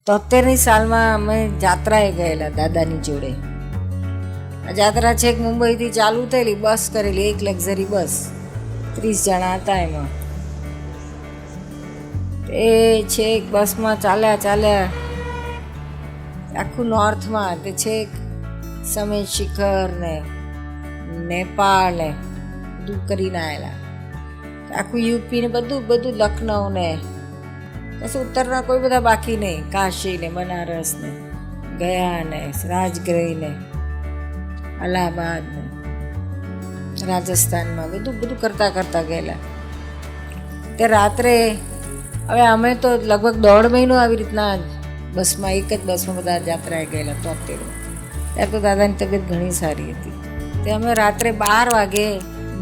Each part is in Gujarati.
73ની સાલમાં અમે જાત્રાએ ગયેલા દાદાની જોડે. આ જાત્રા છેક મુંબઈથી ચાલુ થયેલી, બસ કરેલી, એક લક્ઝરી બસ, 30 જણા હતા એમાં. એ છેક બસમાં ચાલ્યા આખું નોર્થમાં, તે છેક સમેત શિખર ને નેપાળ ને બધું કરીને આવેલા. આખું યુપી ને બધું લખનઉ ને પછી ઉત્તરના કોઈ બધા બાકી નહીં, કાશી ને બનારસ ને ગયા ને રાજગૃહ ને અલ્હાબાદ ને રાજસ્થાનમાં બધું કરતા ગયેલા. તે રાત્રે હવે અમે તો લગભગ 1.5 મહિનો આવી રીતના બસમાં, એક જ બસમાં બધા જાત્રાએ ગયેલા 73. ત્યારે તો દાદાની તબિયત ઘણી સારી હતી. તે અમે રાત્રે 12 વાગે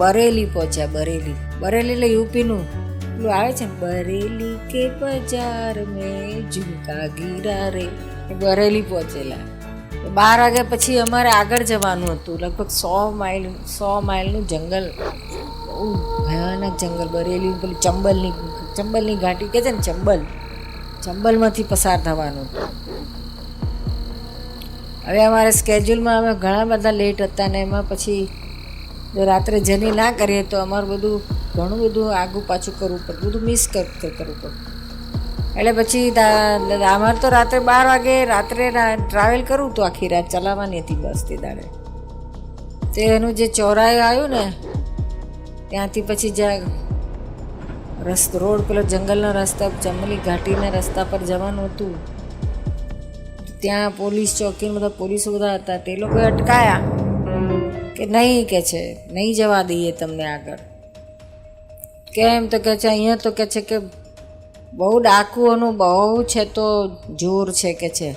બરેલી પહોંચ્યા. બરેલી એટલે યુપીનું પેલું આવે છે ને, બરેલી કે બજાર મેં ઝુમકા ગીરા રે, એ બરેલી પહોંચેલા. 12 વાગ્યા પછી અમારે આગળ જવાનું હતું, લગભગ 100 માઇલનું જંગલ, બહુ ભયાનક જંગલ. બરેલી પેલી ચંબલની ઘાટી કહે છે ને, ચંબલમાંથી પસાર થવાનું હતું. હવે અમારે સ્કેડ્યુલમાં અમે ઘણા બધા લેટ હતા ને એમાં પછી જો રાત્રે જર્ની ના કરીએ તો અમારું ઘણું બધું આગું પાછું કરવું પડતું, બધું મિસ કરવું પડતું. એટલે પછી અમારે તો રાત્રે 12 વાગે રાત્રે ટ્રાવેલ કરવું તો આખી રાત ચલાવવાની હતી બસ તે દાડે. તે એનું જે ચોરાઈ આવ્યું ને ત્યાંથી પછી જ્યાં રોડ પેલો જંગલનો રસ્તા, ચંબલની ઘાટીના રસ્તા પર જવાનું હતું, ત્યાં પોલીસ ચોકી બધા પોલીસો બધા હતા. તે લોકોએ અટકાયા કે નહીં, કે છે નહીં જવા દઈએ તમને આગળ. કેમ તો કે છે અહીંયા તો કે છે કે બહુ ડાકુઓનું બહુ છે તો જોર છે કે છે.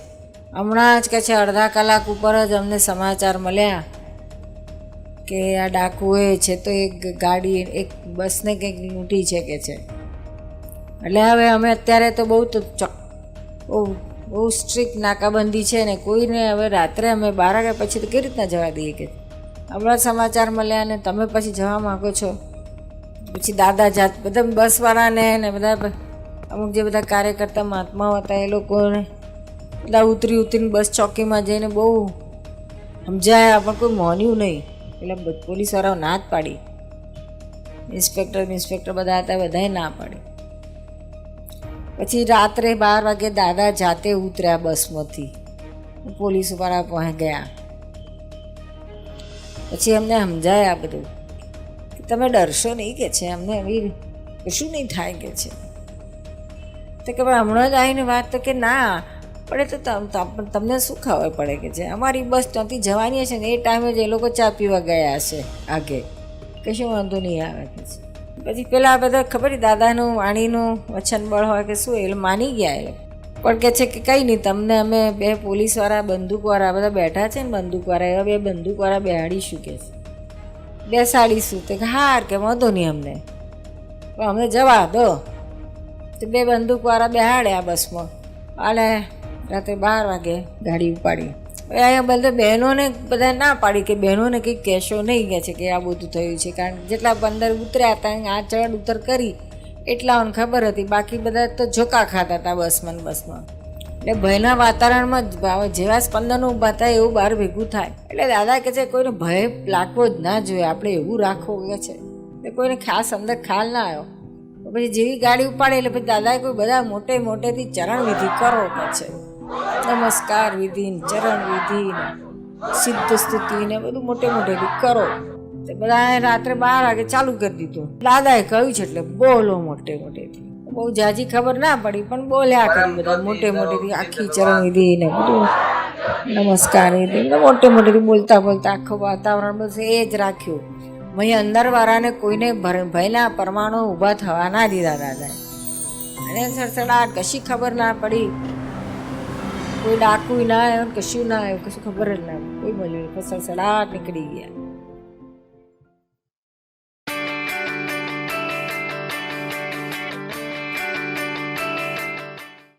હમણાં જ કે છે અડધા કલાક ઉપર જ અમને સમાચાર મળ્યા કે આ ડાકુએ છે તો એક ગાડી, એક બસને કંઈક લૂંટી છે કે છે. એટલે હવે અમે અત્યારે તો બહુ સ્ટ્રિક્ટ નાકાબંધી છે ને, કોઈને હવે રાત્રે અમે 12 વાગ્યા પછી તો કેવી રીતના જવા દઈએ કે હમણાં સમાચાર મળ્યા ને તમે પછી જવા માગો છો. પછી દાદા જાત બધા બસવાળાને ને બધા અમુક જે બધા કાર્યકર્તા મહાત્માઓ હતા એ લોકોને બધા ઉતરીને બસ ચોકીમાં જઈને બહુ સમજાયા, પણ કોઈ માન્યું નહીં. એટલે પોલીસવાળાઓ ના જ પાડી, ઇન્સ્પેક્ટર બધા હતા, બધાએ ના પાડી. પછી રાત્રે 12 વાગે દાદા જાતે ઉતર્યા બસમાંથી, પોલીસવાળા પાસે ગયા. પછી અમને સમજાયા બધું કે તમે ડરશો નહીં કે છે, અમને એવી કશું નહીં થાય કે છે. તો કે ભાઈ હમણાં જ આવીને વાત તો કે ના પડે તો તમને શું ખબર પડે કે છે, અમારી બસ ત્યાંથી જવાની હશે ને એ ટાઈમે જ એ લોકો ચા પીવા ગયા હશે આગે, કશું વાંધો નહીં આવે કે છે. પછી પેલા બધા ખબર દાદાનું વાણીનું વચન બળ હોય કે શું, એ માની ગયા. એ પણ કે છે કે કંઈ નહીં, તમને અમે 2 પોલીસવાળા બંદૂકવાળા બધા બેઠા છે ને, બંદૂકવાળા એવા 2 બંદૂકવાળા બેહાડીશું કે છે, બેસાડીશું. તો હાર કે વાંધો નહીં અમને, પણ અમને જવા દો. તો 2 બંદૂકવાળા બેહાડ્યા બસમાં અને રાત્રે 12 વાગે ગાડી ઉપાડી. હવે અહીંયા બધા બહેનોને બધા ના પાડી કે બહેનોને કંઈક કહેશો નહીં કે છે કે આ બધું થયું છે, કારણ કે જેટલા 15 ઉતર્યા હતા આ ચડ ઉતર કરી એટલાઓને ખબર હતી, બાકી બધા તો ઝોકા ખાતા હતા બસમાં. એટલે ભયના વાતાવરણમાં જેવા સ્પંદનો ઊભા થાય એવું બહાર ભેગું થાય. એટલે દાદા કહે છે કોઈને ભય લાગવો જ ના જોઈએ, આપણે એવું રાખવું કે છે. એટલે કોઈને ખાસ અંદર ખ્યાલ ના આવ્યો. પછી જેવી ગાડી ઉપાડે એટલે પછી દાદાએ કોઈ બધા મોટેથી ચરણ વિધિ કરો કે છે, નમસ્કાર વિધિ, ચરણ વિધિ, સિદ્ધ સ્તુતિ ને બધું મોટેથી કરો. તે બધાએ રાત્રે 12 વાગે ચાલુ કરી દીધું. દાદાએ કહ્યું છે એટલે બોલો મોટેથી. બહુ જાજી ખબર ના પડી પણ બોલ્યા કરી બધા મોટેથી, આખી ચરણ વિધિ ને બધું નમસ્કાર વિધિ મોટેથી બોલતા આખું વાતાવરણ બસ એ જ રાખ્યું. અહીં અંદરવાળાને કોઈને ભયના પરમાણુ ઊભા થવા ના દીધા દાદાએ. અને સડસડાટ, કશી ખબર ના પડી, કોઈ ડાકુ ના આવ્યો, કશું ના આવ્યું, કશું ખબર જ ના, કોઈ મળ્યું, સડસડાટ નીકળી ગયા.